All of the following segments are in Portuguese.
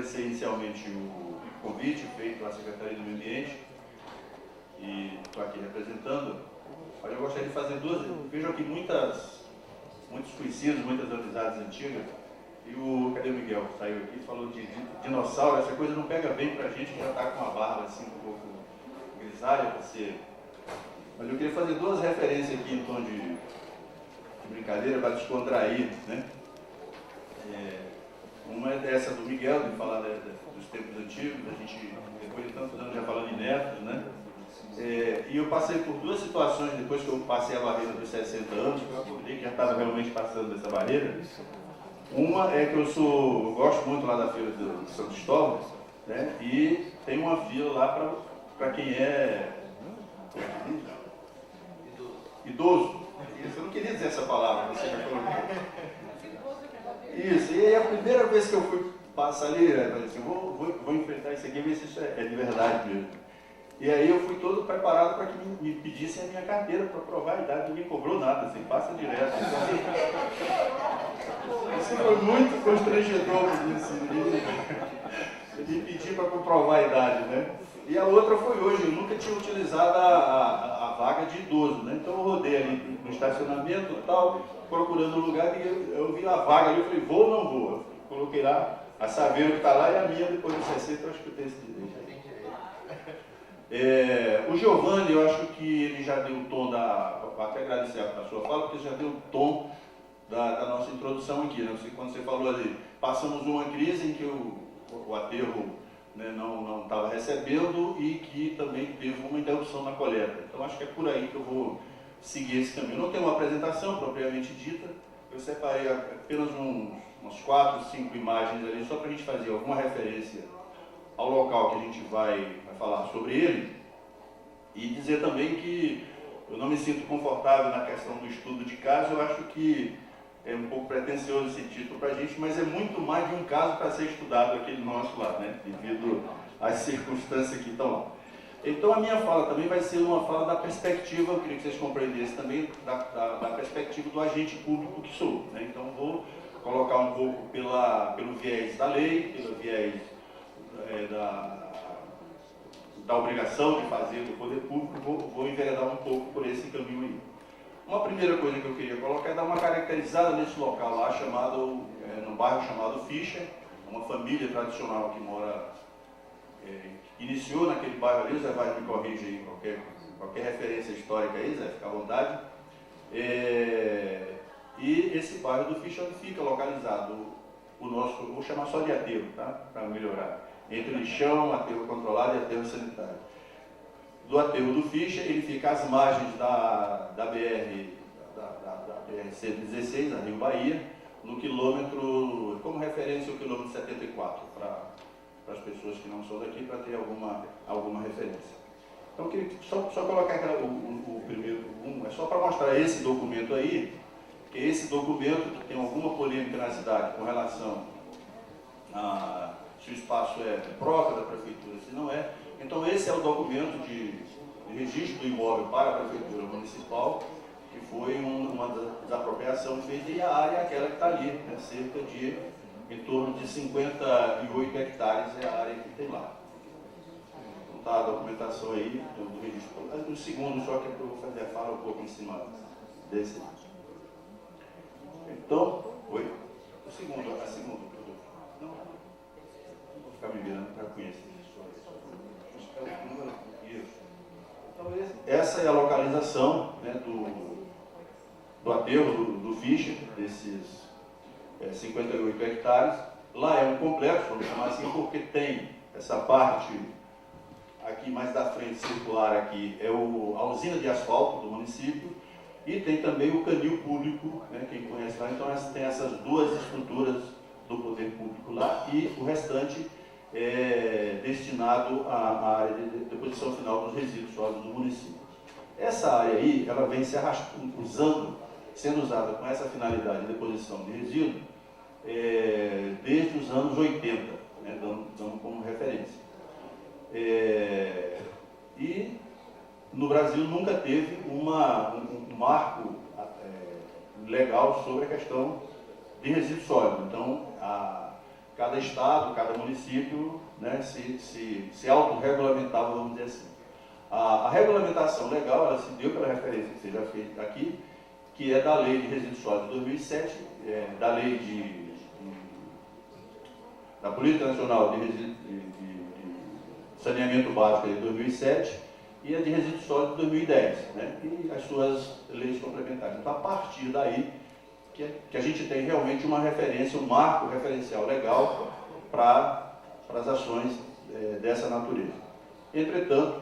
agradecer inicialmente o convite feito pela Secretaria do Meio Ambiente, e estou aqui representando. Mas eu gostaria de fazer duas. Vejo aqui muitos conhecidos, muitas amizades antigas. E cadê o Miguel, que saiu aqui, falou de dinossauro. Essa coisa não pega bem para a gente que já está com uma barba assim um pouco grisalha para ser. Mas eu queria fazer duas referências aqui em tom de brincadeira para descontrair, né? Uma é dessa do Miguel, de falar dos tempos antigos, a gente, depois de tantos anos já falando em netos, né? E eu passei por duas situações, depois que eu passei a barreira dos 60 anos, que eu acordei que já estava realmente passando dessa barreira. Uma é que eu gosto muito lá da feira de São Cristóvão, né? E tem uma fila lá para quem é idoso. Eu não queria dizer essa palavra, você já falou. Isso, e aí a primeira vez que eu fui passar ali, eu falei assim, vou enfrentar isso aqui e ver se isso é de verdade mesmo. E aí eu fui todo preparado para que me pedissem a minha carteira para provar a idade, ninguém cobrou nada, assim, passa direto. Isso foi muito constrangedor, assim, de pedir para comprovar a idade, né? E a outra foi hoje, eu nunca tinha utilizado a vaga de idoso, né? Então eu rodei ali no estacionamento e tal, procurando um lugar, e eu vi a vaga ali, eu falei, vou ou não vou? Eu coloquei lá, a Saveiro que está lá e a minha depois dos 60, eu acho que eu tenho esse direito. O Giovanni, eu acho que ele já deu o tom até agradecer a sua fala, porque já deu o tom da nossa introdução aqui, né? Quando você falou ali, passamos uma crise em que o aterro, né, não estava recebendo e que também teve uma interrupção na coleta. Então acho que é por aí que eu vou seguir esse caminho. Não tem uma apresentação propriamente dita, eu separei apenas umas 4, 5 imagens ali, só para a gente fazer alguma referência ao local que a gente vai falar sobre ele, e dizer também que eu não me sinto confortável na questão do estudo de caso. Eu acho que é um pouco pretensioso esse título para a gente, mas é muito mais de um caso para ser estudado aquele nosso lá, né? Devido às circunstâncias que estão lá. Então a minha fala também vai ser uma fala da perspectiva, eu queria que vocês compreendessem também, da perspectiva do agente público que sou, né? Então vou colocar um pouco pelo viés da lei, pelo viés da obrigação de fazer do poder público, vou enveredar um pouco por esse caminho aí. Uma primeira coisa que eu queria colocar é dar uma caracterizada nesse local lá, num bairro chamado Fischer, uma família tradicional que mora, iniciou naquele bairro ali. O Zé vai me corrigir aí, qualquer referência histórica aí, Zé, fica à vontade. E esse bairro do Fischer fica localizado, vou chamar só de aterro, tá? Para melhorar. Entre o lixão, aterro controlado e aterro sanitário. Do aterro do Fischer, ele fica às margens da BR-116, a Rio Bahia, no quilômetro, como referência, o quilômetro 74, para as pessoas que não são daqui, para ter alguma referência. Então, eu queria só colocar o primeiro, é só para mostrar esse documento aí, que esse documento que tem alguma polêmica na cidade com relação a se o espaço é próprio da prefeitura, se não é. Então esse é o documento de registro do imóvel para a prefeitura municipal, que foi uma desapropriação feita, e a área é aquela que está ali, né, cerca de, em torno de 58 hectares é a área que tem lá. Então está a documentação aí do registro. Um segundo só que eu vou fazer a fala um pouco em cima desse. Então, oi? A segunda. Ficar me virando para conhecer isso. Então, essa é a localização, né, do aterro do Fischer, desses 58 hectares. Lá é um complexo, vamos chamar assim, porque tem essa parte aqui mais da frente, circular aqui, a usina de asfalto do município, e tem também o canil público, né, quem conhece lá. Então tem essas duas estruturas do poder público lá, e o restante destinado à área de deposição final dos resíduos sólidos do município. Essa área aí, ela vem se arrastando, sendo usada com essa finalidade de deposição de resíduos desde os anos 80, né, dando como referência. E no Brasil nunca teve um marco legal sobre a questão de resíduos sólidos. Então, cada estado, cada município, né, se autorregulamentava, vamos dizer assim. A regulamentação legal, ela se deu pela referência que seja feita aqui, que é da Lei de Resíduos Sólidos de 2007, da Lei da Política Nacional de Saneamento Básico de 2007 e a de Resíduos Sólidos de 2010, né, e as suas leis complementares. Então, a partir daí, que a gente tem realmente uma referência, um marco referencial legal para as ações dessa natureza. Entretanto,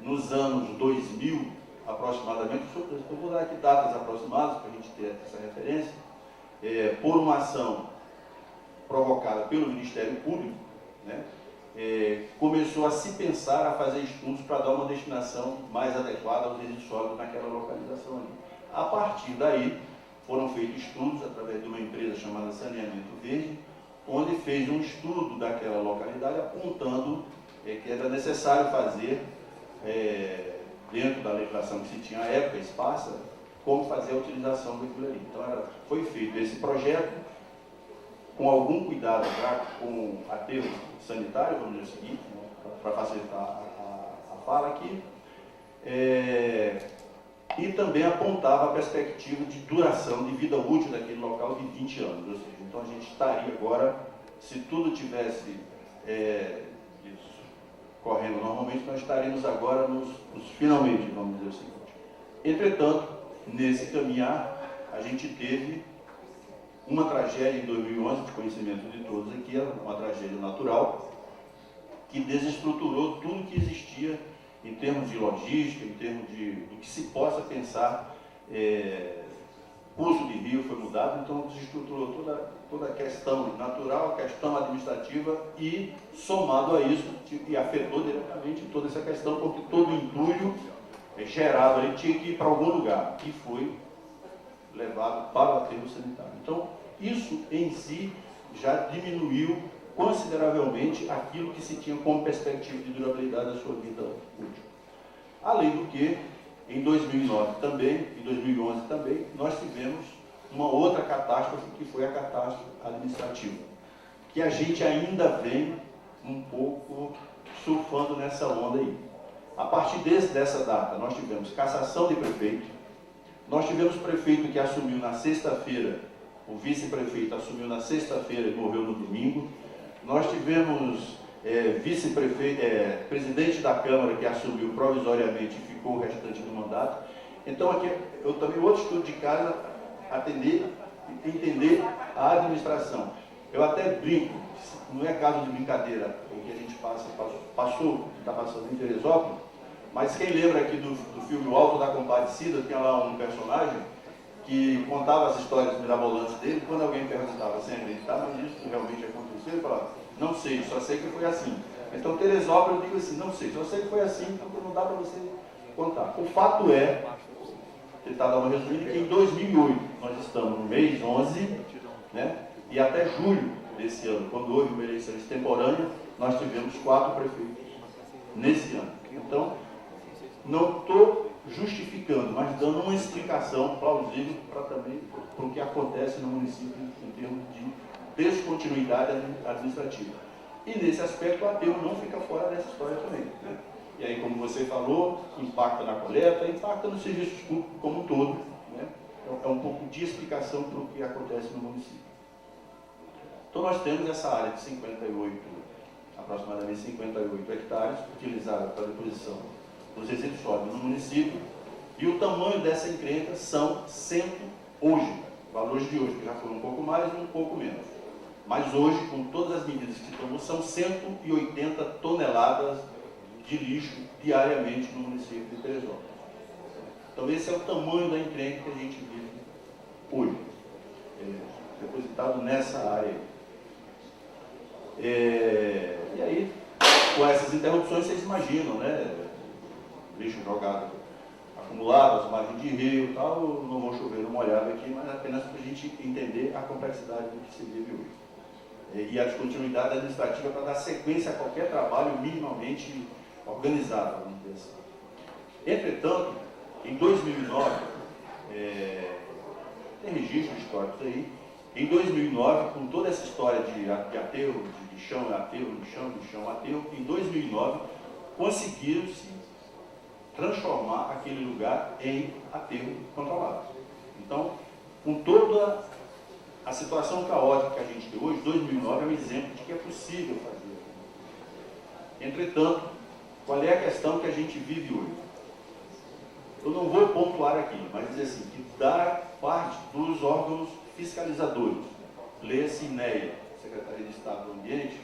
nos anos 2000, aproximadamente, eu vou dar aqui datas aproximadas para a gente ter essa referência, por uma ação provocada pelo Ministério Público, né, começou a se pensar a fazer estudos para dar uma destinação mais adequada aos resíduos sólidos naquela localização ali. A partir daí, foram feitos estudos através de uma empresa chamada Saneamento Verde, onde fez um estudo daquela localidade apontando que era necessário fazer, dentro da legislação que se tinha à época, esparsa, como fazer a utilização daquilo ali. Então, foi feito esse projeto, com algum cuidado já com o aterro sanitário, vamos dizer o seguinte, né, para facilitar a fala aqui, e também apontava a perspectiva de duração, de vida útil daquele local de 20 anos. Ou seja, então a gente estaria agora, se tudo tivesse correndo normalmente, nós estaríamos agora nos finalmente, vamos dizer o seguinte. Entretanto, nesse caminhar, a gente teve uma tragédia em 2011, de conhecimento de todos aqui, uma tragédia natural, que desestruturou tudo que existia em termos de logística, em termos do que se possa pensar. Curso de rio foi mudado, então desestruturou toda a questão natural, a questão administrativa e, somado a isso, e afetou diretamente toda essa questão, porque todo o entulho gerado ali tinha que ir para algum lugar, e foi levado para o aterro sanitário. Então, isso em si já diminuiu consideravelmente aquilo que se tinha como perspectiva de durabilidade da sua vida útil. Além do que, em 2009 também, em 2011 também, nós tivemos uma outra catástrofe, que foi a catástrofe administrativa, que a gente ainda vem um pouco surfando nessa onda aí. A partir dessa data, nós tivemos cassação de prefeito, nós tivemos prefeito que assumiu na sexta-feira, o vice-prefeito assumiu na sexta-feira e morreu no domingo, nós tivemos presidente da Câmara que assumiu provisoriamente e ficou o restante do mandato. Então, aqui eu também, outro estudo de casa, entender a administração. Eu até brinco, não é caso de brincadeira o que a gente está passando em Teresópolis, mas quem lembra aqui do filme O Alto da Compadecida, tinha lá um personagem que contava as histórias mirabolantes dele. Quando alguém perguntava sem acreditar, mas isso realmente aconteceu, ele falava: não sei, só sei que foi assim. Então, Teresópolis, eu digo assim: não sei, só sei que foi assim, porque não dá para você contar. O fato é, tentar dar uma resumida, que em 2008, nós estamos no mês 11, né, e até julho desse ano, quando houve uma eleição extemporânea, nós tivemos 4 prefeitos nesse ano. Então, não estou justificando, mas dando uma explicação plausível para o que acontece no município em termos de descontinuidade administrativa. E nesse aspecto, o aterro não fica fora dessa história também, né? E aí, como você falou, impacta na coleta, impacta nos serviços públicos como um todo, né? É um pouco de explicação para o que acontece no município. Então, nós temos essa área de aproximadamente 58 hectares, utilizada para a deposição dos resíduos sólidos no município, e o tamanho dessa encrenca são 100 hoje, valores de hoje, que já foram um pouco mais e um pouco menos. Mas hoje, com todas as medidas que tomamos, são 180 toneladas de lixo diariamente no município de Teresópolis. Então, esse é o tamanho da encrenca que a gente vive hoje, depositado nessa área. E aí, com essas interrupções, vocês imaginam, né? Lixo jogado, acumulado, as margens de rio e tal. Não vou chover uma olhada aqui, mas apenas para a gente entender a complexidade do que se vive hoje. E a descontinuidade administrativa para dar sequência a qualquer trabalho minimamente organizado, vamos dizer assim. Entretanto, em 2009, tem registros históricos aí, Em 2009, com toda essa história de aterro, de chão, aterro, de chão, aterro, em 2009 conseguiram-se transformar aquele lugar em aterro controlado. Então, com toda a situação caótica que a gente tem hoje, 2009 é um exemplo de que é possível fazer. Entretanto, qual é a questão que a gente vive hoje? Eu não vou pontuar aqui, mas dizer assim, que da parte dos órgãos fiscalizadores, lê-se INEA, Secretaria de Estado do Ambiente,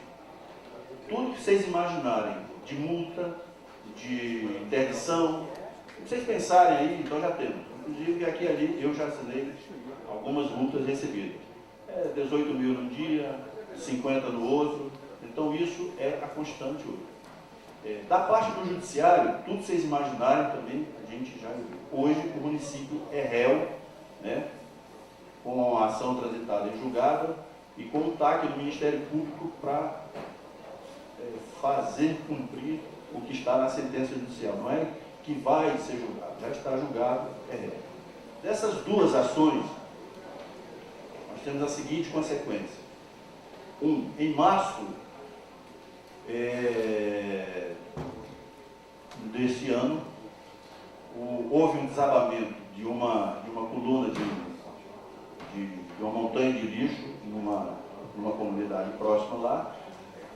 tudo que vocês imaginarem de multa, de interdição, se vocês pensarem aí, então já temos. Inclusive aqui e ali eu já assinei algumas multas recebidas. 18 mil num dia, 50 no outro, então isso é a constante hoje. Da parte do judiciário, tudo que vocês imaginarem também, a gente já viu. Hoje o município é réu, né, com a ação transitada em julgado e com o TAC do Ministério Público para fazer cumprir o que está na sentença judicial. Não é que vai ser julgado, já está julgado, é réu. Dessas duas ações, nós temos a seguinte consequência. Em março desse ano, houve um desabamento de uma coluna de uma montanha de lixo numa comunidade próxima lá.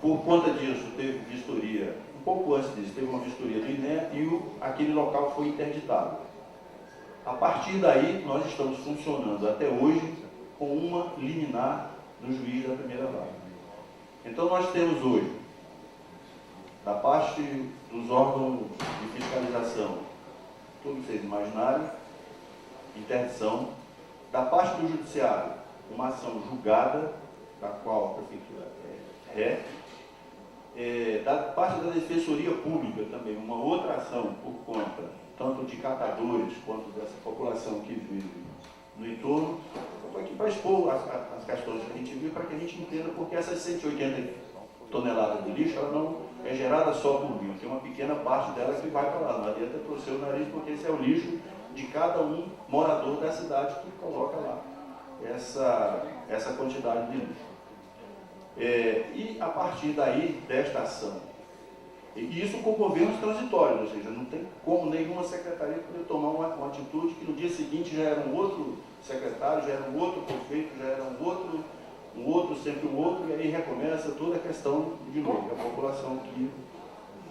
Por conta disso, teve vistoria, um pouco antes disso, teve uma vistoria do INE e aquele local foi interditado. A partir daí, nós estamos funcionando até hoje com uma liminar do juiz da primeira vara. Então, nós temos hoje, da parte dos órgãos de fiscalização, tudo que vocês imaginarem, interdição. Da parte do judiciário, uma ação julgada, da qual a prefeitura é ré. Da parte da defensoria pública também, uma outra ação por conta, tanto de catadores quanto dessa população que vive no entorno. Estou aqui para expor as questões que a gente viu, para que a gente entenda porque essas 180 toneladas de lixo, ela não é gerada só por mim, tem uma pequena parte dela que vai para lá, não adianta torcer o nariz, porque esse é o lixo de cada um morador da cidade que coloca lá essa quantidade de lixo. E a partir daí, desta ação, e isso com governos transitórios, ou seja, não tem como nenhuma secretaria poder tomar uma atitude que no dia seguinte já era um outro secretário, já era um outro prefeito, já era um outro, sempre um outro, e aí recomeça toda a questão de novo, a população que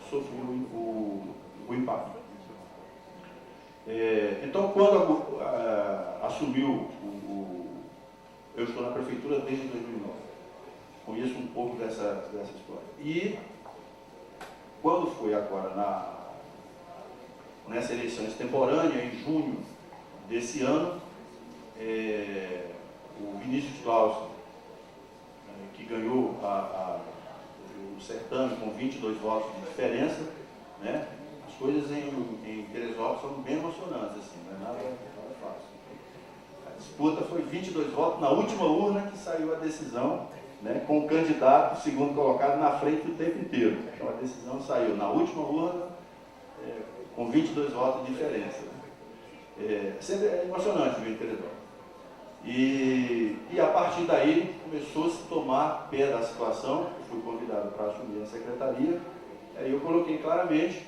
sofreu o impacto. Então, quando assumiu eu estou na prefeitura desde 2009, conheço um pouco dessa história. E quando foi agora nessa eleição extemporânea, em junho desse ano, o Vinícius Clausen, que ganhou o certame com 22 votos de diferença, né? As coisas em Teresópolis são bem emocionantes, assim, não é nada fácil. A disputa foi 22 votos na última urna que saiu a decisão, né, com o candidato segundo colocado na frente o tempo inteiro. Então a decisão saiu na última urna com 22 votos de diferença. Sempre é emocionante ver em Teresópolis. E a partir daí começou-se a tomar pé da situação. Eu fui convidado para assumir a secretaria. Aí eu coloquei claramente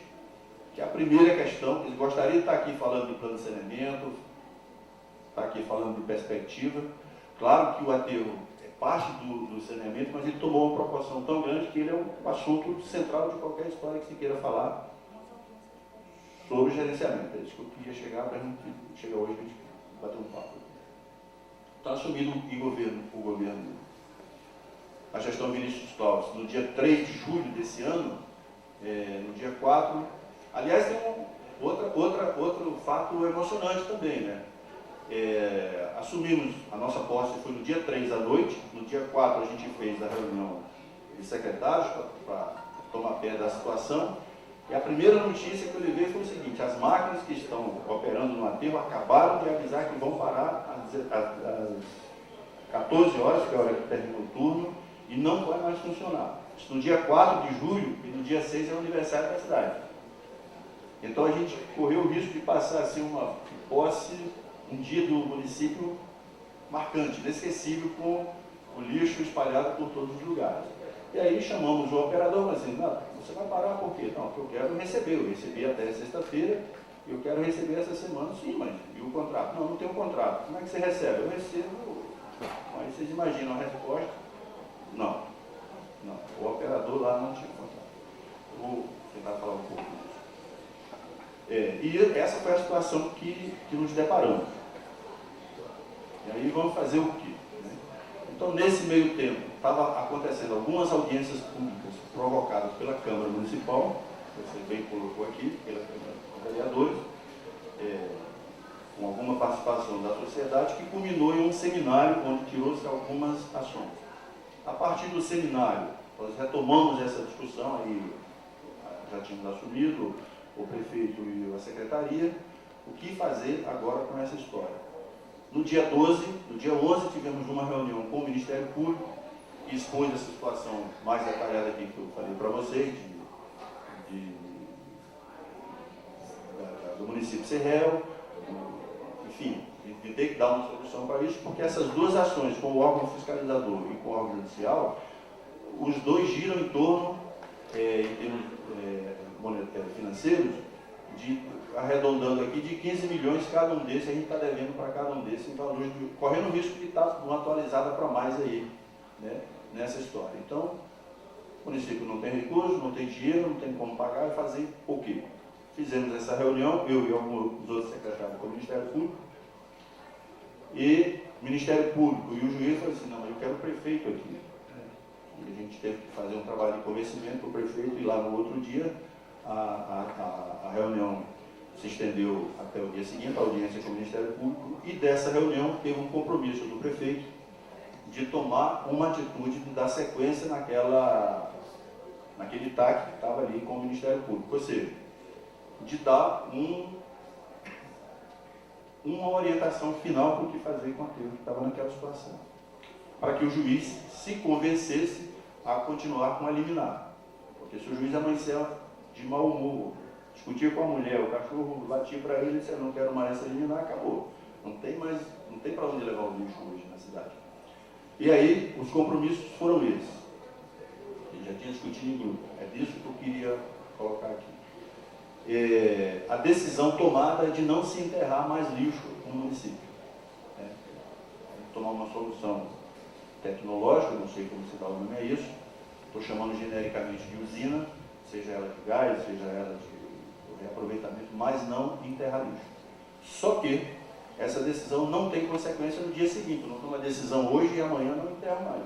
que a primeira questão, eles gostariam de estar aqui falando de plano de saneamento, estar aqui falando de perspectiva. Claro que o aterro é parte do saneamento, mas ele tomou uma proporção tão grande que ele é um assunto central de qualquer história que se queira falar sobre gerenciamento. É isso que eu queria chegar para a gente chegar hoje para a gente bater um papo. Está assumindo o governo, a gestão Vinícius Clausen, no dia 3 de julho desse ano, no dia 4. Aliás, tem outro fato emocionante também, né? Assumimos a nossa posse, foi no dia 3 à noite, no dia 4 a gente fez a reunião de secretários para tomar pé da situação, e a primeira notícia que eu levei foi o seguinte: as máquinas que estão operando no aterro acabaram de avisar que vão parar às 14 horas, que é a hora que termina o turno, e não vai mais funcionar. Isso no dia 4 de julho e no dia 6 é o aniversário da cidade. Então a gente correu o risco de passar assim uma posse, um dia do município marcante, inesquecível, com o lixo espalhado por todos os lugares. E aí chamamos o operador, assim, não, você vai parar por quê? Não, porque eu quero receber, eu recebi até sexta-feira, eu quero receber essa semana, sim, mas e o contrato? Não, não tem um contrato. Como é que você recebe? Eu recebo, mas vocês imaginam a resposta? Não, não, o operador lá não tinha contrato. Vou tentar falar um pouco disso. E essa foi a situação que nos deparamos. E aí vamos fazer o quê? Né? Então, nesse meio tempo, estava acontecendo algumas audiências públicas provocadas pela Câmara Municipal, você bem colocou aqui, pela Câmara de Vereadores, com alguma participação da sociedade, que culminou em um seminário onde tirou-se algumas ações. A partir do seminário, nós retomamos essa discussão, aí já tínhamos assumido, o prefeito e a secretaria, o que fazer agora com essa história. No dia 11, tivemos uma reunião com o Ministério Público, que expôs essa situação mais detalhada aqui que eu falei para vocês, do município ser réu, enfim, de ter que dar uma solução para isso, porque essas duas ações, com o órgão fiscalizador e com o órgão judicial, os dois giram em torno, em termos financeiros, arredondando aqui, de 15 milhões cada um desses, a gente está devendo para cada um desses, correndo o risco de estar uma atualizada para mais aí, né, nessa história. Então, o município não tem recursos, não tem dinheiro, não tem como pagar, e fazer o quê? Fizemos essa reunião, eu e alguns outros secretários com o Ministério Público, e o Ministério Público e o juiz falaram assim, não, mas eu quero o prefeito aqui. E a gente teve que fazer um trabalho de convencimento para o prefeito, e lá no outro dia a reunião se estendeu até o dia seguinte, a audiência com o Ministério Público, e dessa reunião teve um compromisso do prefeito de tomar uma atitude de dar sequência naquele TAC que estava ali com o Ministério Público, ou seja, de dar uma orientação final para o que fazer com aquilo que estava naquela situação, para que o juiz se convencesse a continuar com a liminar. Porque se o juiz amanhecer de mau humor, discutir com a mulher, o cachorro latir para ele e disse, eu não quero mais essa liminar, acabou. Não tem para onde levar o lixo hoje na cidade. E aí, os compromissos foram esses. Ele já tinha discutido em grupo. É disso que eu queria colocar aqui. A decisão tomada de não se enterrar mais lixo no município. Tomar uma solução tecnológica, não sei como se dá o nome a isso, estou chamando genericamente de usina, seja ela de gás, seja ela de reaproveitamento, mas não enterrar lixo. Só que essa decisão não tem consequência no dia seguinte, não toma decisão hoje e amanhã não enterra mais.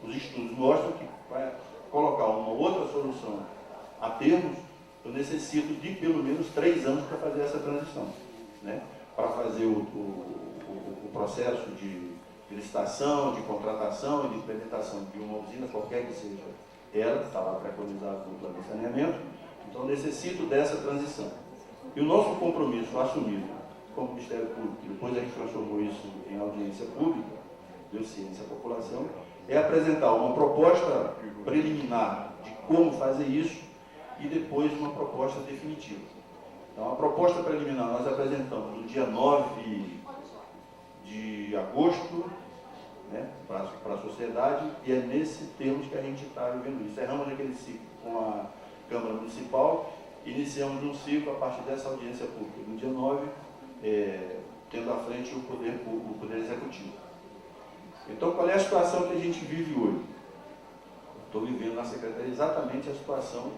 Os estudos mostram que para colocar uma outra solução a termos, eu necessito de pelo menos 3 anos para fazer essa transição, né? Para fazer o processo de licitação, de contratação e de implementação de uma usina, qualquer que seja ela, está lá preconizado no plano de saneamento, então necessito dessa transição. E o nosso compromisso assumido como Ministério Público, e depois a gente transformou isso em audiência pública, deu ciência à população, é apresentar uma proposta preliminar de como fazer isso e depois uma proposta definitiva. Então, a proposta preliminar nós apresentamos no dia 9 de agosto, né, para a sociedade, e é nesse termos que a gente está vivendo isso. Encerramos aquele ciclo com a Câmara Municipal, iniciamos um ciclo a partir dessa audiência pública, no dia 9, tendo à frente o Poder Executivo. Então, qual é a situação que a gente vive hoje? Estou vivendo na Secretaria exatamente a situação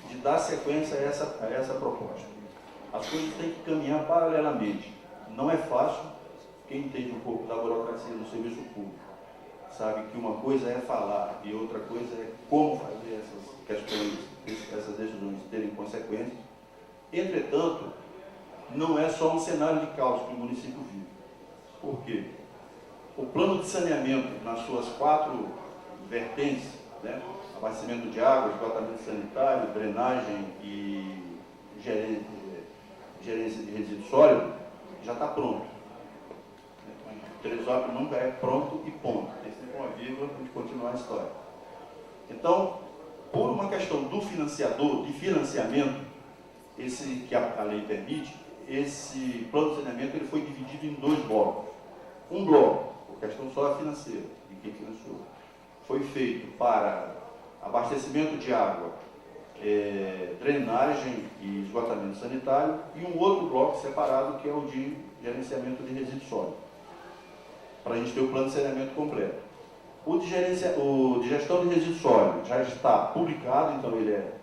de dar sequência a essa proposta. As coisas têm que caminhar paralelamente. Não é fácil. Quem entende um pouco da burocracia do serviço público sabe que uma coisa é falar e outra coisa é como fazer essas questões, essas decisões terem consequências. Entretanto, não é só um cenário de caos que o município vive. Por quê? O plano de saneamento, nas suas 4 vertentes, né, abastecimento de água, esgotamento sanitário, drenagem e gerência de resíduos sólidos, já está pronto. Teresópolis nunca é pronto e ponto. Tem sempre uma vírgula para a gente continuar a história. Então, por uma questão do financiador, de financiamento, esse que a lei permite, esse plano de saneamento ele foi dividido em 2 blocos. Um bloco, por questão só financeira, de quem financiou, foi feito para abastecimento de água, drenagem e esgotamento sanitário, e um outro bloco separado, que é o de gerenciamento de resíduos sólidos, para a gente ter o plano de saneamento completo. O de gestão de resíduos sólidos já está publicado, então ele é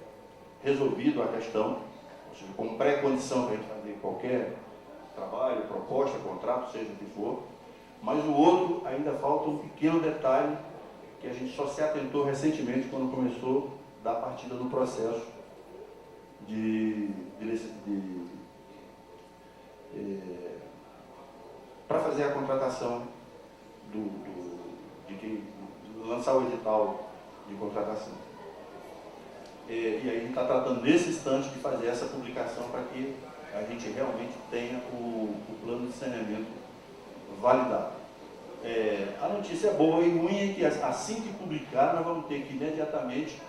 resolvido a questão, ou seja, como pré-condição para a gente fazer qualquer trabalho, proposta, contrato, seja o que for. Mas o outro ainda falta um pequeno detalhe que a gente só se atentou recentemente quando começou a dar partida no processo para fazer a contratação de quem lançar o edital de contratação. E aí a gente está tratando nesse instante de fazer essa publicação para que a gente realmente tenha o plano de saneamento validado. A notícia boa e ruim é que assim que publicar, nós vamos ter que imediatamente,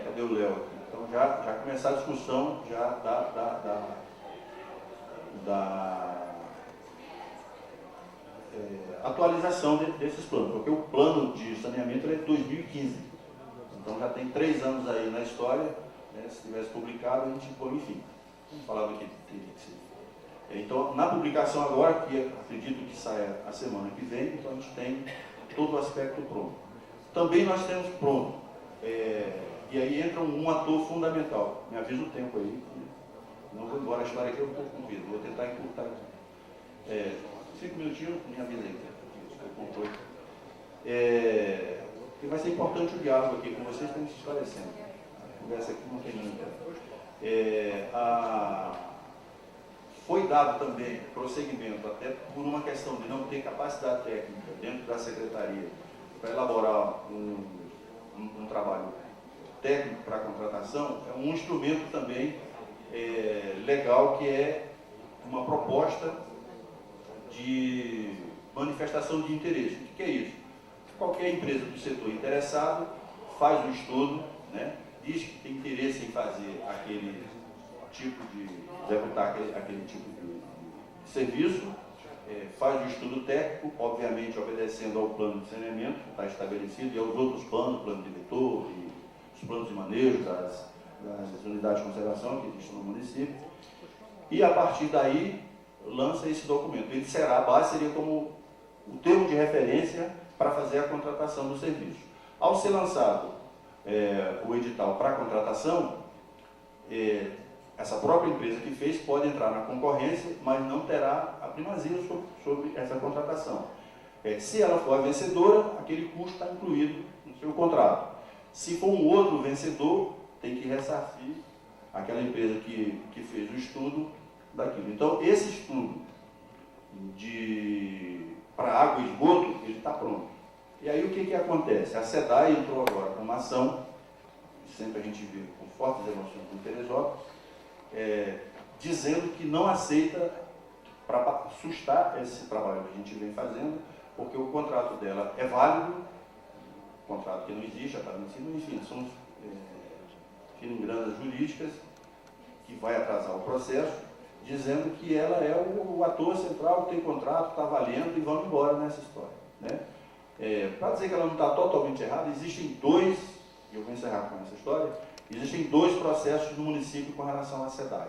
cadê o Léo aqui? Então já começar a discussão já da atualização desses planos, porque o plano de saneamento é de 2015, então já tem 3 anos aí na história, né? Se tivesse publicado, a gente, bom, enfim, vamos falar do que teria que ser. Então, na publicação agora, que acredito que saia a semana que vem, então a gente tem todo o aspecto pronto. Também nós temos pronto, e aí entra um ator fundamental. Me avisa o tempo aí, não vou embora a história aqui, eu estou com medo, vou tentar encurtar aqui. 5 minutinhos, me avisa aí, que vai ser importante o diálogo aqui com vocês, estamos se esclarecendo. A conversa aqui não tem muita. Foi dado também prosseguimento, até por uma questão de não ter capacidade técnica dentro da secretaria para elaborar um trabalho técnico para a contratação, é um instrumento também legal, que é uma proposta de manifestação de interesse. O que é isso? Qualquer empresa do setor interessado faz um estudo, né, diz que tem interesse em fazer aquele tipo de executar aquele tipo de serviço, faz o estudo técnico, obviamente obedecendo ao plano de saneamento que está estabelecido e aos outros planos, plano diretor e os planos de manejo das unidades de conservação que existem no município, e a partir daí lança esse documento. Ele será, a base seria como o termo de referência para fazer a contratação do serviço. Ao ser lançado o edital para a contratação, essa própria empresa que fez pode entrar na concorrência, mas não terá a primazia sobre essa contratação. Se ela for a vencedora, aquele custo está incluído no seu contrato. Se for um outro vencedor, tem que ressarcir aquela empresa que fez o estudo daquilo. Então, esse estudo para água e esgoto, ele está pronto. E aí o que acontece? A SEDAI entrou agora com uma ação, sempre a gente vê com fortes emoções em Teresópolis, dizendo que não aceita para sustar esse trabalho que a gente vem fazendo, porque o contrato dela é válido, contrato que não existe, já está vencido, enfim, são filigrandas jurídicas que vai atrasar o processo, dizendo que ela é o ator central, tem contrato, está valendo e vamos embora nessa história, né? Para dizer que ela não está totalmente errada, existem dois, e eu vou encerrar com essa história, existem 2 processos no município com relação à SEDAI.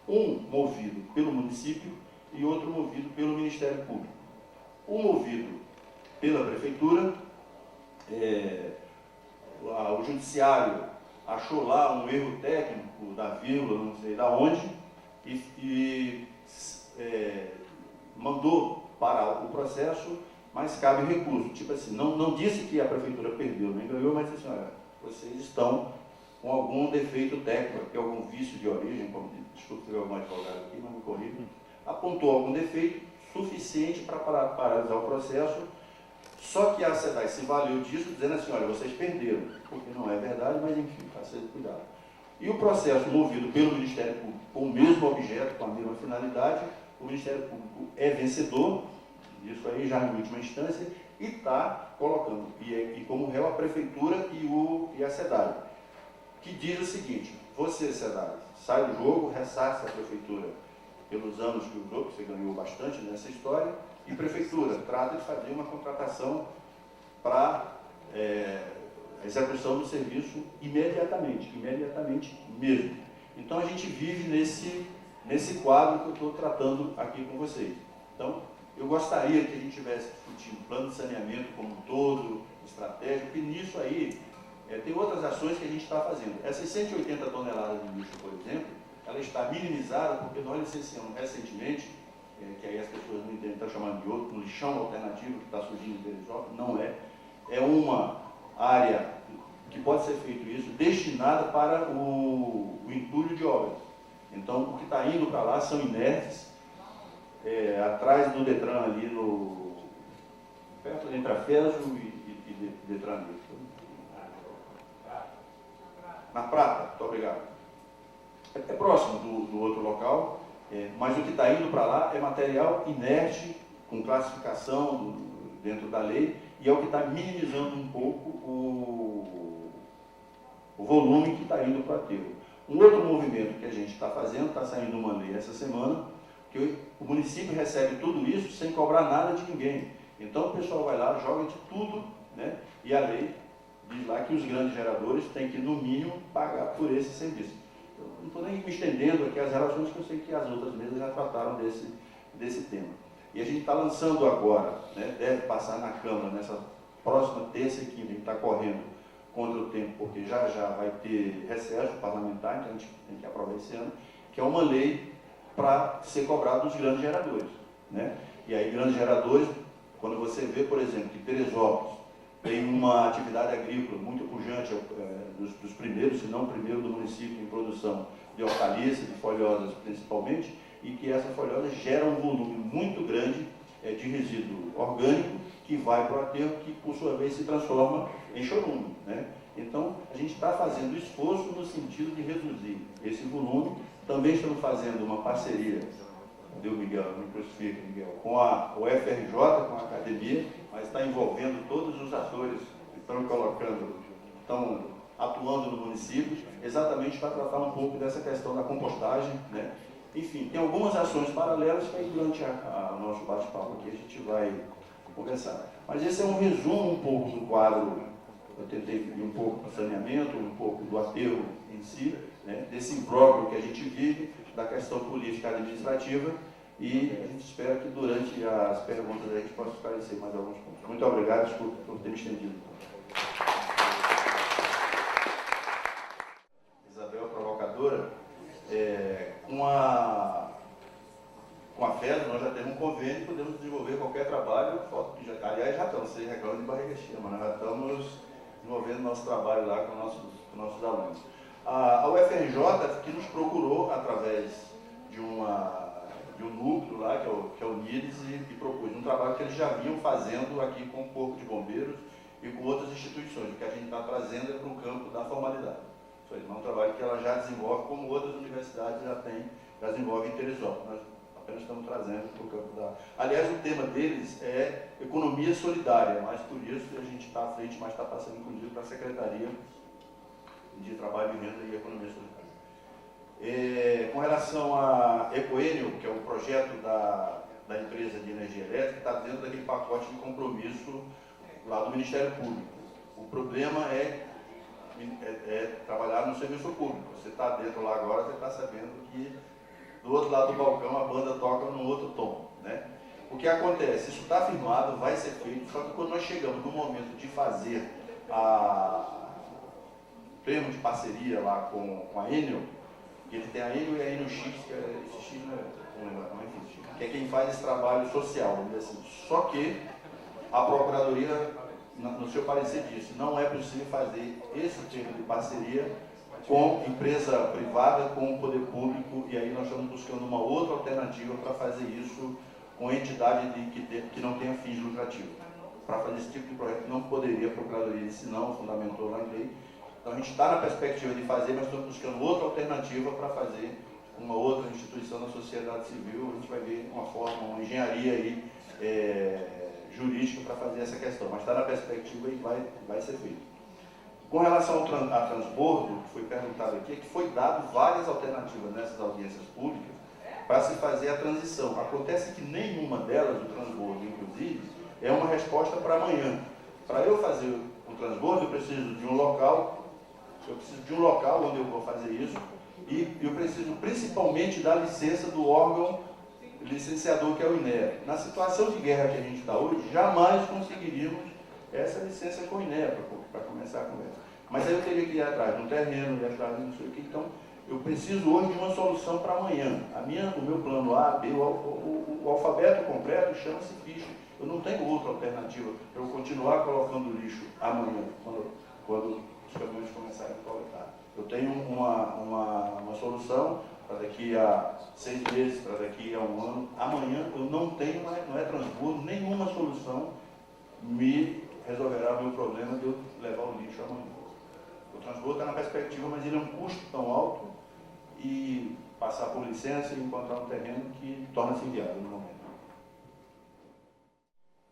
Um movido pelo município e outro movido pelo Ministério Público. O movido pela Prefeitura, o Judiciário achou lá um erro técnico da vírgula, não sei da onde, e mandou parar o processo, mas cabe recurso. Tipo assim, não disse que a Prefeitura perdeu, nem ganhou, mas disse assim, olha, vocês estão com algum defeito técnico, que é algum vício de origem, desculpe se tiver algum advogado aqui, não me corrija, apontou algum defeito suficiente para paralisar o processo, só que a SEDAI se valeu disso, dizendo assim, olha, vocês perderam, porque não é verdade, mas enfim, está sendo cuidado. E o processo movido pelo Ministério Público com o mesmo objeto, com a mesma finalidade, o Ministério Público é vencedor, isso aí já em última instância, e está colocando, e como réu a Prefeitura e a SEDAI, que diz o seguinte: você, SEDAI, sai do jogo, ressarce a Prefeitura pelos anos que usou, que você ganhou bastante nessa história, e prefeitura, trata de fazer uma contratação para execução do serviço imediatamente mesmo. Então a gente vive nesse quadro que eu estou tratando aqui com vocês. Então, eu gostaria que a gente estivesse discutindo plano de saneamento como um todo, estratégico, e nisso aí tem outras ações que a gente está fazendo. Essas 180 toneladas de lixo, por exemplo, ela está minimizada porque nós licenciamos recentemente, que aí as pessoas não entendem, estão chamando de outro, um lixão alternativo que está surgindo em Teresópolis, não é. É uma área que pode ser feito isso, destinada para o entulho de obras. Então, o que está indo para lá são inertes, atrás do Detran ali, perto entre a FESO e Detran ali. Na Prata, muito obrigado. É próximo do outro local, mas o que está indo para lá é material inerte, com classificação dentro da lei, e é o que está minimizando um pouco o volume que está indo para o aterro. Um outro movimento que a gente está fazendo, está saindo uma lei essa semana, que o município recebe tudo isso sem cobrar nada de ninguém. Então o pessoal vai lá, joga de tudo, né? E a lei diz lá que os grandes geradores têm que, no mínimo, pagar por esse serviço. Eu não estou nem me estendendo aqui as relações, que eu sei que as outras mesas já trataram desse tema. E a gente está lançando agora, né, deve passar na Câmara nessa próxima terça e quinta, a gente está correndo contra o tempo, porque já vai ter recesso parlamentar, então a gente tem que aprovar esse ano, que é uma lei para ser cobrado dos grandes geradores, né? E aí, grandes geradores, quando você vê, por exemplo, que Teresópolis tem uma atividade agrícola muito pujante, dos primeiros, se não o primeiro do município em produção de hortaliças, de folhosas principalmente, e que essas folhosas geram um volume muito grande de resíduo orgânico que vai para o aterro, que por sua vez se transforma em chorume, né? Então, a gente está fazendo esforço no sentido de reduzir esse volume. Também estamos fazendo uma parceria, Miguel, me crucifica, Miguel, com a UFRJ, com a academia, mas está envolvendo todos os atores que estão atuando no município, exatamente para tratar um pouco dessa questão da compostagem, né? Enfim, tem algumas ações paralelas que aí durante o nosso bate-papo aqui a gente vai conversar. Mas esse é um resumo um pouco do quadro. Eu tentei ir um pouco do saneamento, um pouco do aterro em si, né, desse imbróglio que a gente vive, da questão política administrativa, e a gente espera que durante as perguntas a gente possa esclarecer mais alguns pontos. Muito obrigado, desculpe por ter me estendido. Isabel, provocadora, com a FES nós já temos um convênio e podemos desenvolver qualquer trabalho, aliás já estamos, vocês reclamam de barriga cheia, mas nós já estamos desenvolvendo nosso trabalho lá com nossos alunos. A UFRJ, que nos procurou através de um núcleo lá, que é o NIDES, e propôs um trabalho que eles já vinham fazendo aqui com o Corpo de Bombeiros e com outras instituições. O que a gente está trazendo é para o campo da formalidade. Isso aí, é um trabalho que ela já desenvolve, como outras universidades já desenvolvem em Teresópolis. Nós apenas estamos trazendo para o campo da... Aliás, o tema deles é economia solidária, mas por isso a gente está à frente, mas está passando inclusive para a Secretaria de Trabalho e Renda e Economia Solidária. Com relação a Ecoenio, que é um projeto da empresa de energia elétrica, está dentro daquele pacote de compromisso lá do Ministério Público. O problema é trabalhar no serviço público. Você está dentro lá agora, você está sabendo que do outro lado do balcão a banda toca num outro tom, né? O que acontece? Isso está firmado, vai ser feito, só que quando nós chegamos no momento de fazer termo de parceria lá com a Enel, ele tem a Enel e a Enel X, que é quem faz esse trabalho social, vamos dizer assim. Só que a Procuradoria, no seu parecer, disse, não é possível fazer esse termo de parceria com empresa privada, com o poder público, e aí nós estamos buscando uma outra alternativa para fazer isso com entidade que não tenha fins lucrativos. Para fazer esse tipo de projeto não poderia a Procuradoria, se não fundamentou lá em lei. Então a gente está na perspectiva de fazer, mas estamos buscando outra alternativa para fazer uma outra instituição da sociedade civil. A gente vai ver uma forma, uma engenharia aí, jurídica para fazer essa questão, mas está na perspectiva e vai ser feito. Com relação a transbordo, que foi perguntado aqui, é que foi dado várias alternativas nessas audiências públicas, para se fazer a transição. Acontece que nenhuma delas, o transbordo inclusive, é uma resposta para amanhã. Para eu fazer o transbordo, eu preciso de um local, onde eu vou fazer isso, e eu preciso principalmente da licença do órgão licenciador, que é o INEA. Na situação de guerra que a gente está hoje, jamais conseguiríamos essa licença com o INEA para começar a conversa. Mas aí eu teria que ir atrás de um terreno, ir atrás de não sei o que. Então, eu preciso hoje de uma solução para amanhã. O meu plano A, B, o alfabeto completo chama-se ficha. Eu não tenho outra alternativa para eu continuar colocando lixo amanhã, quando os caminhões começarem a coletar. Eu tenho uma solução para daqui a 6 meses, para daqui a 1 ano. Amanhã eu não tenho, não é transbordo, nenhuma solução me resolverá o meu problema de eu levar o lixo amanhã. O transbordo está na perspectiva, mas ele é um custo tão alto e passar por licença e encontrar um terreno que torna-se inviável no momento.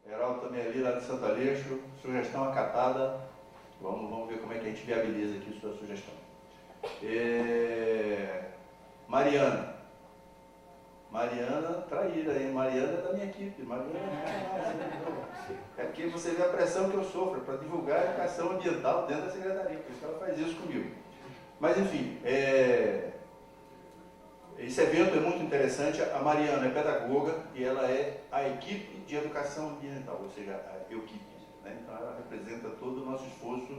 Heraldo também ali, lá de Santo Aleixo, sugestão acatada. Vamos ver como é que a gente viabiliza aqui a sua sugestão. Mariana, traíra aí. Mariana é da minha equipe. É porque você vê a pressão que eu sofro para divulgar a educação ambiental dentro da secretaria, por isso que ela faz isso comigo. Mas enfim, esse evento é muito interessante. A Mariana é pedagoga e ela é a equipe de educação ambiental, ou seja, a EUQIP, né? Então ela representa todo o nosso esforço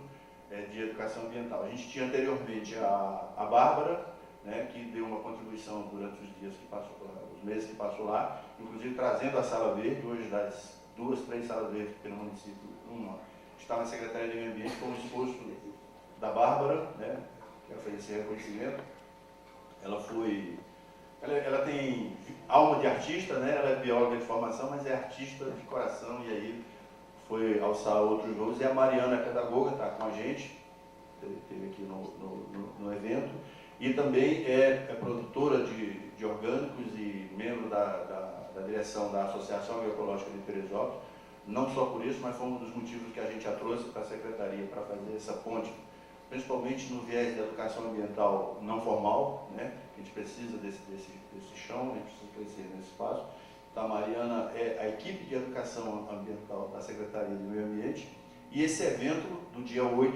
de educação ambiental. A gente tinha anteriormente a Bárbara, né, que deu uma contribuição durante os dias que passou, os meses que passou lá, inclusive trazendo a Sala Verde. Hoje, das 2, 3 salas verdes pelo município, uma está na Secretaria de Meio Ambiente, com o esforço da Bárbara, né, que ela fez esse reconhecimento. Ela tem alma de artista, né, ela é bióloga de formação, mas é artista de coração, e aí foi alçar outros voos. E a Mariana é pedagoga, está com a gente, esteve aqui no evento, e também é produtora de orgânicos e membro da direção da Associação Agroecológica de Teresópolis. Não só por isso, mas foi um dos motivos que a gente a trouxe para a Secretaria, para fazer essa ponte, principalmente no viés da educação ambiental não formal, né? A gente precisa desse chão, a gente precisa crescer nesse espaço. Então, a Mariana é a equipe de educação ambiental da Secretaria de Meio Ambiente. E esse evento, do dia 8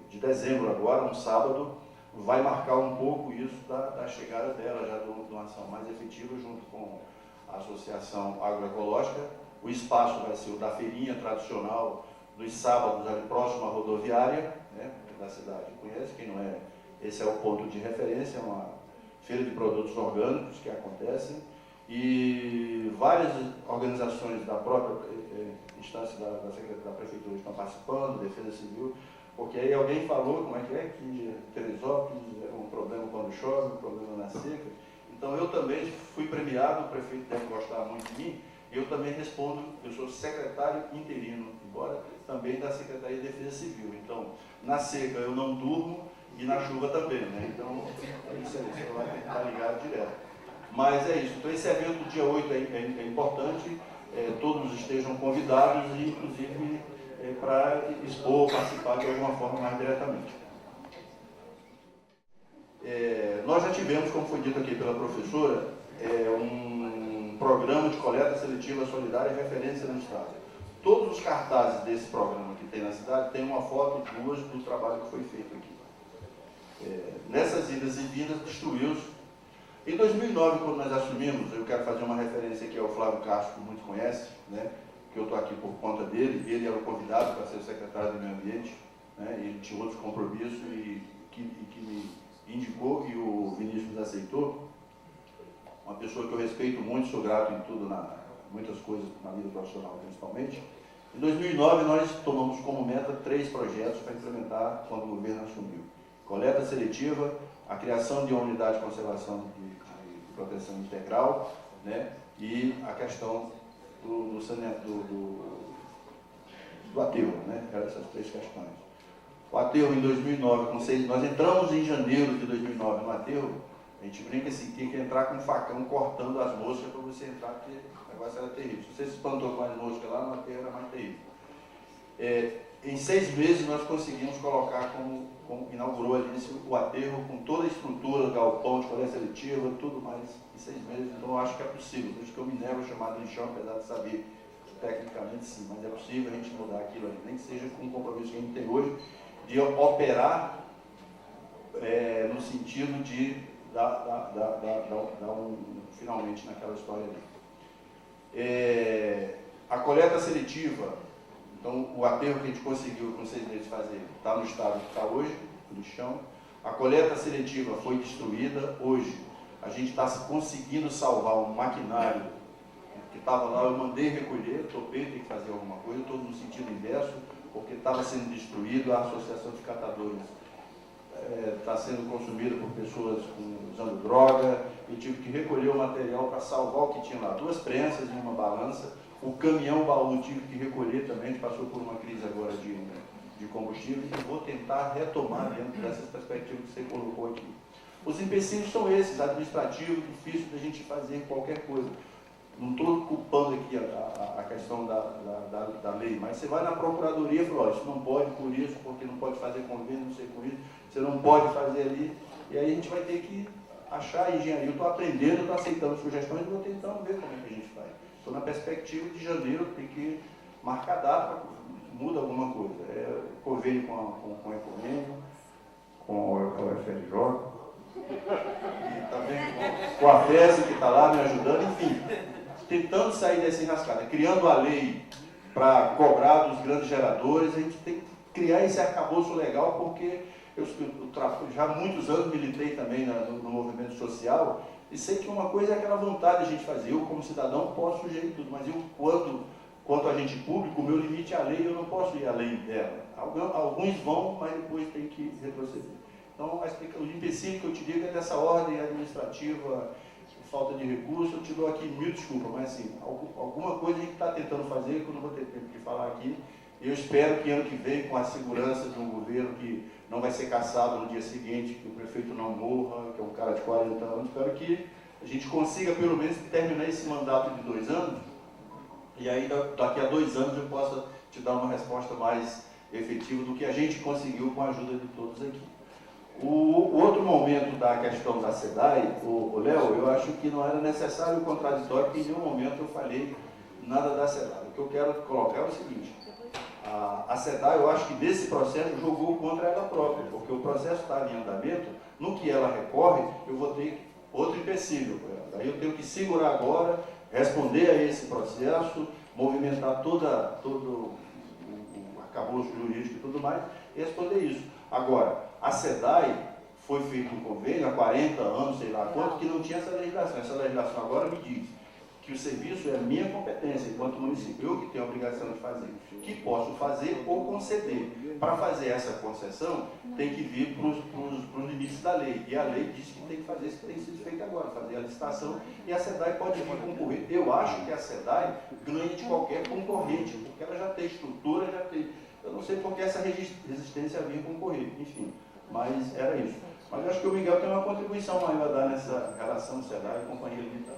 de dezembro agora, um sábado, vai marcar um pouco isso da chegada dela, já de uma ação mais efetiva, junto com a Associação Agroecológica. O espaço vai ser o da feirinha tradicional, nos sábados, ali próximo à rodoviária, né, da cidade. Conhece? Quem não é? Esse é o ponto de referência, é uma feira de produtos orgânicos que acontecem. E várias organizações da própria instância da Prefeitura estão participando, Defesa Civil, porque aí alguém falou como é que Teresópolis é um problema quando chove, um problema na seca. Então eu também fui premiado, o prefeito deve gostar muito de mim, eu também respondo, eu sou secretário interino, embora também da Secretaria de Defesa Civil. Então, na seca eu não durmo e na chuva também, né? Então, é isso aí, você vai ter que estar ligado direto. Mas é isso, então esse evento do dia 8 é importante, todos estejam convidados, e inclusive para expor, participar de alguma forma mais diretamente. Nós já tivemos, como foi dito aqui pela professora, um programa de coleta seletiva solidária e referência no Estado. Todos os cartazes desse programa que tem na cidade tem uma foto e 2 do trabalho que foi feito aqui. Nessas idas e vindas, destruiu-se. Em 2009, quando nós assumimos, eu quero fazer uma referência aqui ao Flávio Castro, que muito conhece, né, que eu estou aqui por conta dele. Ele era o convidado para ser o secretário do Meio Ambiente, né, ele tinha outros compromissos e que me indicou, e o Vinícius aceitou. Uma pessoa que eu respeito muito, sou grato em tudo, muitas coisas na vida profissional principalmente. Em 2009, nós tomamos como meta 3 projetos para implementar quando o governo assumiu. Coleta seletiva, a criação de uma unidade de conservação de proteção integral, né, e a questão do aterro, né, eram essas 3 questões. O aterro em 2009, nós entramos em janeiro de 2009 no aterro, a gente brinca assim, tinha que entrar com um facão cortando as moscas para você entrar, porque o negócio era terrível. Se você se espantou com as moscas lá, no aterro era mais terrível. em 6 meses nós conseguimos colocar inaugurou ali o aterro com toda a estrutura, o galpão de coleta seletiva, tudo mais, em 6 meses. Então eu acho que é possível. Por isso que eu me nego a chamar de lixão, apesar de saber que tecnicamente sim, mas é possível a gente mudar aquilo ali, nem que seja com o compromisso que a gente tem hoje de operar no sentido de dar finalmente naquela história ali. A coleta seletiva, então o aterro que a gente conseguiu com 6 meses fazer está no estado que está hoje, no chão. A coleta seletiva foi destruída. Hoje a gente está conseguindo salvar um maquinário que estava lá, eu mandei recolher, topei, tem que fazer alguma coisa, estou no sentido inverso, porque estava sendo destruído, a associação de catadores está sendo consumida por pessoas usando droga, eu tive que recolher o material para salvar o que tinha lá, 2 prensas e uma balança, o caminhão baú tive que recolher também, a gente passou por uma crise agora de combustível, e vou tentar retomar dentro dessas perspectivas que você colocou aqui. Os empecilhos são esses, administrativos, difícil da gente fazer qualquer coisa. Não estou culpando aqui a questão da lei, mas você vai na procuradoria e fala, isso não pode por isso, porque não pode fazer convênio, não sei por isso, você não pode fazer ali, e aí a gente vai ter que achar engenharia. Eu estou aprendendo, estou aceitando sugestões e vou tentando ver como é que a gente faz. Estou na perspectiva de janeiro, tem que marcar data, muda alguma coisa. Convênio com a Ecomênio, com o FLJ, e também com a FES que está lá me ajudando, enfim. Tentando sair dessa enrascada, criando a lei para cobrar dos grandes geradores, a gente tem que criar esse arcabouço legal, porque eu já há muitos anos militei também no movimento social, e sei que uma coisa é aquela vontade de a gente fazer. Eu, como cidadão, posso sugerir tudo, mas eu, quanto agente público, o meu limite é a lei, eu não posso ir além dela. Alguns vão, mas depois tem que retroceder. Então, o empecilho que eu te digo é dessa ordem administrativa, falta de recurso. Eu te dou aqui 1000 desculpas, mas assim, alguma coisa a gente está tentando fazer, que eu não vou ter tempo de falar aqui. Eu espero que ano que vem, com a segurança de um governo que não vai ser cassado no dia seguinte, que o prefeito não morra, que é um cara de 40 anos, espero que a gente consiga pelo menos terminar esse mandato de 2 anos, e aí daqui a 2 anos eu possa te dar uma resposta mais efetiva do que a gente conseguiu com a ajuda de todos aqui. O outro momento da questão da SEDAI, o Léo, eu acho que não era necessário o contraditório, porque em nenhum momento eu falei nada da SEDAI. O que eu quero colocar é o seguinte, a SEDAI, eu acho que desse processo jogou contra ela própria, porque o processo está em andamento, no que ela recorre, eu vou ter outro empecilho. Aí eu tenho que segurar agora, responder a esse processo, movimentar todo o arcabouço jurídico e tudo mais, e responder isso. Agora, a SEDAI foi feito um convênio há 40 anos, sei lá quanto, que não tinha essa legislação. Essa legislação agora me diz que o serviço é minha competência, enquanto município, eu que tenho a obrigação de fazer, que posso fazer ou conceder. Para fazer essa concessão, tem que vir para os limites da lei. E a lei diz que tem que fazer isso que tem sido feito agora, fazer a licitação, e a SEDAI pode vir concorrer. Eu acho que a SEDAI ganha de qualquer concorrente, porque ela já tem estrutura, já tem... Eu não sei porque essa resistência vinha concorrer, enfim, mas era isso. Mas eu acho que o Miguel tem uma contribuição maior a dar nessa relação SEDAI e Companhia Limitada.